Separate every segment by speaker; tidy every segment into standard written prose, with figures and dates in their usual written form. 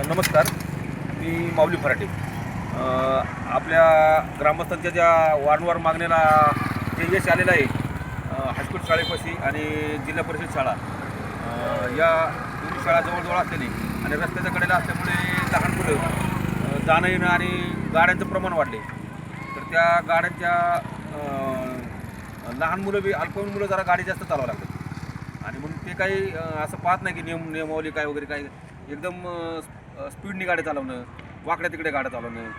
Speaker 1: नमस्कार. मी माऊली फराटे. आपल्या ग्रामस्थांच्या ज्या वारंवार मागणीला जे यश आलेलं आहे, हायस्कूल शाळेपाशी आणि जिल्हा परिषद शाळा, या दोन्ही शाळा जवळजवळ असलेली आणि रस्त्याच्या कडेला असल्यामुळे लहान मुलं जाणं येणं आणि गाड्यांचं प्रमाण वाढले. तर त्या गाड्यांच्या लहान मुलं बी अल्पवयीन मुलं जरा गाडी जास्त चालवावं लागतात आणि म्हणून ते काही असं पाहत नाही की नियमावली काय वगैरे काय, एकदम स्पीडनी गाड्या चालवणं, वाकड्या तिकडे गाड्या चालवणं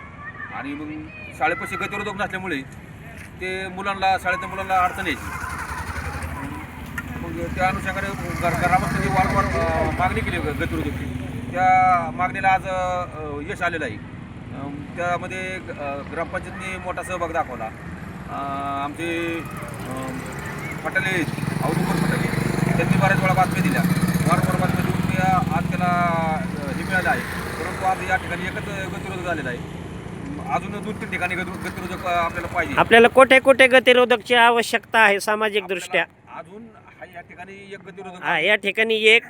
Speaker 1: आणि मग शाळेपाशी गतिरोधक नसल्यामुळे ते शाळेतल्या मुलांना अडचण यायची. मग त्या अनुषंगाने ग्रामस्थांनी वारंवार मागणी केली गतिरोधकची. त्या मागणीला आज यश आलेलं आहे. त्यामध्ये ग्रामपंचायतीने मोठा सहभाग दाखवला. आमचे फटाले औदुंबर फटाले त्यांनी बऱ्याच वेळा बातम्या दिल्या, वारंवार बातम्या देऊन ते आज त्याला हे मिळालं आहे. परंतु आज या ठिकाणी एकच गतिरोधक झालेला आहे. अजून 2-3 ठिकाणी गतिरोधक आपल्याला पाहिजे.
Speaker 2: आपल्याला कुठे कुठे गतिरोधकची आवश्यकता आहे सामाजिक दृष्ट्या?
Speaker 1: अजून या ठिकाणी एक गतिरोधक
Speaker 2: हा, या ठिकाणी एक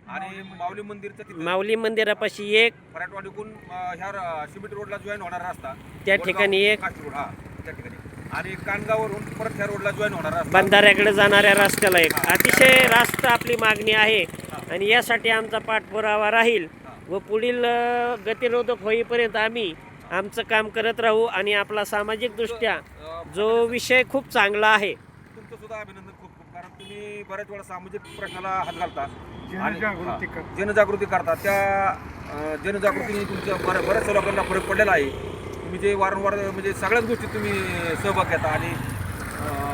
Speaker 1: आणि माऊली मंदिरचं तिथे
Speaker 2: माऊली मंदिरापाशी एक,
Speaker 1: पराटवाडीकडून ह्या सिमेंट रोडला जॉईन होणारा रस्ता
Speaker 2: त्या ठिकाणी एक,
Speaker 1: रोड, हा त्या ठिकाणी, आणि कानगाववरून परत ह्या रोडला जॉईन होणारा रस्ता,
Speaker 2: बंधाऱ्याकडे जाणाऱ्या रस्त्याला एक. अतिशय रास्त आपली मागणी आहे आणि यासाठी आमचा पाठपुरावा राहील व पुढील गतिरोधक होईपर्यंत आम्ही आमचं काम करत राहू. आणि आपला सामाजिक दृष्ट्या जो विषय खूप चांगला आहे.
Speaker 1: तुमचं सुद्धा अभिनंदन खूप खूप, कारण तुम्ही बऱ्याच वेळा सामाजिक प्रश्नाला हात घालता, जनजागृती करता. त्या जनजागृतीने तुमच्या बऱ्याच लोकांना फरक पडलेला आहे. तुम्ही जे वारंवार म्हणजे सगळ्याच गोष्टी तुम्ही सहभाग घेता आणि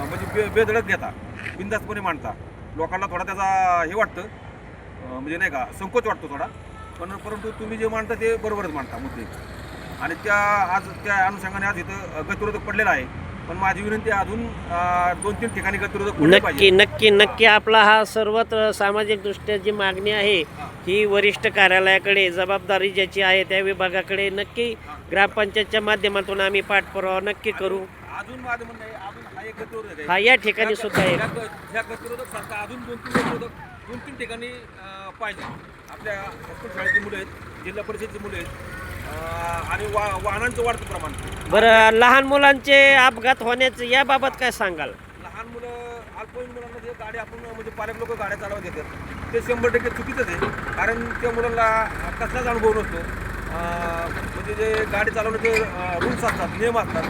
Speaker 1: म्हणजे बेधडक घेता, बिनधास्तपणे मांडता. लोकांना थोडा त्याचा हे वाटतं, म्हणजे नाही का, संकोच वाटतो थोडा, परंतु तुम्ही जे मांडता ते बरोबरच मांडता मुद्दे. आणि आज त्या अनुषंगाने आज इथं गतिरोधक पडलेला आहे. पण माझी विनंती अजून 2-3 ठिकाणी गतिरोधक पडले पाहिजे.
Speaker 2: नक्की आपला हा सर्वत्र सामाजिक दृष्ट्या जी मागणी आहे ही वरिष्ठ कार्यालयाकडे, जबाबदारी ज्याची आहे त्या विभागाकडे नक्की ग्रामपंचायतच्या माध्यमातून आम्ही पाठपुरावा नक्की करू.
Speaker 1: अजून माझं म्हणणं आहे, अजून हा एक गतिरोधक आहे.
Speaker 2: हा, या ठिकाणी सुद्धा एक
Speaker 1: ह्या गतिरोधक सारखा अजून 2-3 ठिकाणी पाहिजे. आपल्या हायस्कूल शाळेची मुलं आहेत, जिल्हा परिषदेची मुलं आहेत आणि वाहनांचं वाढतं प्रमाण.
Speaker 2: बरं, लहान मुलांचे अपघात होण्याचं याबाबत काय सांगाल?
Speaker 1: लहान मुलं, अल्पवयीन मुलांना जे गाडी आपण म्हणजे पालक लोक गाड्या चालवत देतात ते 100% चुकीचंच आहे. कारण त्या मुलांना कसलाच अनुभव नसतो. म्हणजे जे गाडी चालवण्याचे रूल्स असतात, नियम असतात,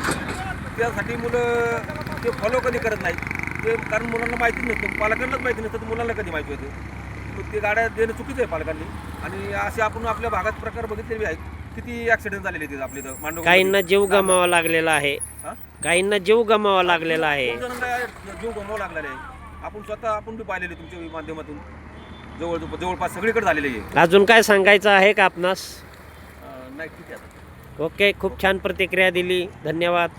Speaker 1: त्यासाठी मुलं ते फॉलो कधी करत नाहीत. ते कारण मुलांना माहितीच नसतं, पालकांनाच माहिती नसतं, तर मुलांना कधी माहिती होते. मग ते गाड्या देणं चुकीचं आहे पालकांनी. आणि असे आपण आपल्या भागात प्रकार बघितलेले आहेत. किती ॲक्सिडेंट झालेले आहेत आपले इथं मांडव.
Speaker 2: काहींना जीव गमावा लागलेला आहे, काहींना जीव गमावा लागलेला आहे,
Speaker 1: जीव गमावा लागलेला आहे. आपण बी पाहिलेले तुमच्या माध्यमातून जवळपास सगळीकडे झालेले आहे.
Speaker 2: अजून काय सांगायचं आहे का आपणास?
Speaker 1: नाही, ठीक आहे.
Speaker 2: ओके, खूप छान प्रतिक्रिया दिली, धन्यवाद.